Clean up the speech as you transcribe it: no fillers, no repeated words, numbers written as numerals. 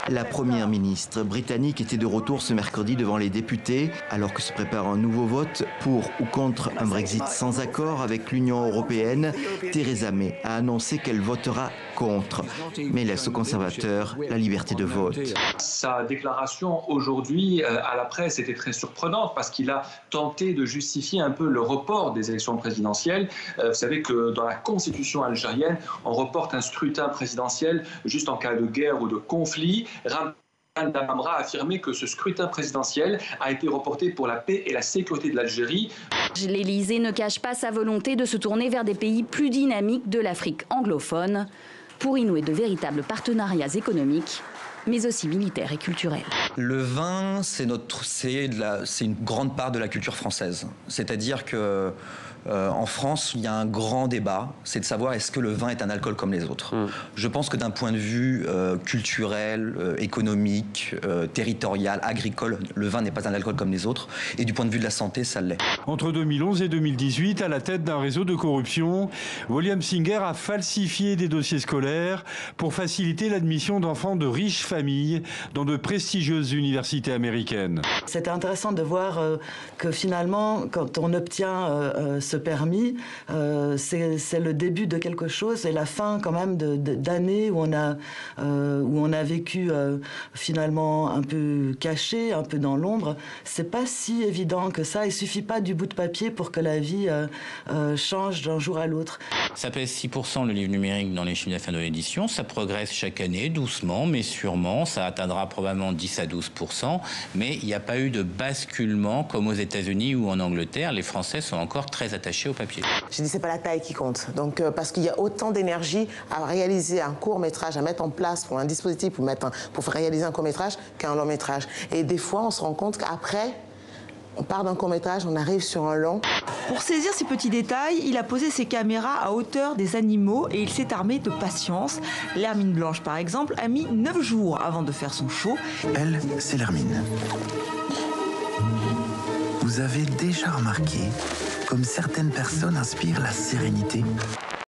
La première ministre britannique était de retour ce mercredi devant les députés, alors que se prépare un nouveau vote pour ou contre un Brexit sans accord avec l'Union européenne. Theresa May a annoncé qu'elle votera contre, mais laisse aux conservateurs la liberté de vote. Sa déclaration aujourd'hui à la presse était très surprenante parce qu'il a tenté de justifier un peu le report des élections présidentielles. Vous savez que dans la constitution algérienne, on reporte un scrutin présidentiel juste en cas de guerre ou de conflit. Damamra a affirmé que ce scrutin présidentiel a été reporté pour la paix et la sécurité de l'Algérie. L'Élysée ne cache pas sa volonté de se tourner vers des pays plus dynamiques de l'Afrique anglophone pour y nouer de véritables partenariats économiques, mais aussi militaires et culturels. Le vin, c'est une grande part de la culture française. C'est-à-dire que en France, il y a un grand débat, c'est de savoir est-ce que le vin est un alcool comme les autres. Je pense que d'un point de vue culturel, économique, territorial, agricole, le vin n'est pas un alcool comme les autres. Et du point de vue de la santé, ça l'est. Entre 2011 et 2018, à la tête d'un réseau de corruption, William Singer a falsifié des dossiers scolaires pour faciliter l'admission d'enfants de riches familles dans de prestigieuses universités américaines. C'était intéressant de voir que finalement, quand on obtient ce permis, c'est le début de quelque chose et la fin quand même d'années où on a vécu finalement un peu caché, un peu dans l'ombre. C'est pas si évident que ça. Il suffit pas du bout de papier pour que la vie change d'un jour à l'autre. Ça pèse 6% le livre numérique dans les chiffres d'affaires de l'édition. Ça progresse chaque année, doucement mais sûrement. Ça atteindra probablement 10 à 12%. Mais il n'y a pas eu de basculement comme aux États-Unis ou en Angleterre. Les Français sont encore très attachés au papier. Je dis c'est pas la taille qui compte. Donc parce qu'il y a autant d'énergie à réaliser un court métrage, à mettre en place pour un dispositif pour réaliser un court métrage qu'un long métrage. Et des fois on se rend compte qu'après on part d'un court métrage, on arrive sur un long. Pour saisir ces petits détails, il a posé ses caméras à hauteur des animaux et il s'est armé de patience. L'hermine blanche, par exemple, a mis 9 jours avant de faire son show. Elle, c'est l'hermine. Vous avez déjà remarqué comme certaines personnes inspirent la sérénité ?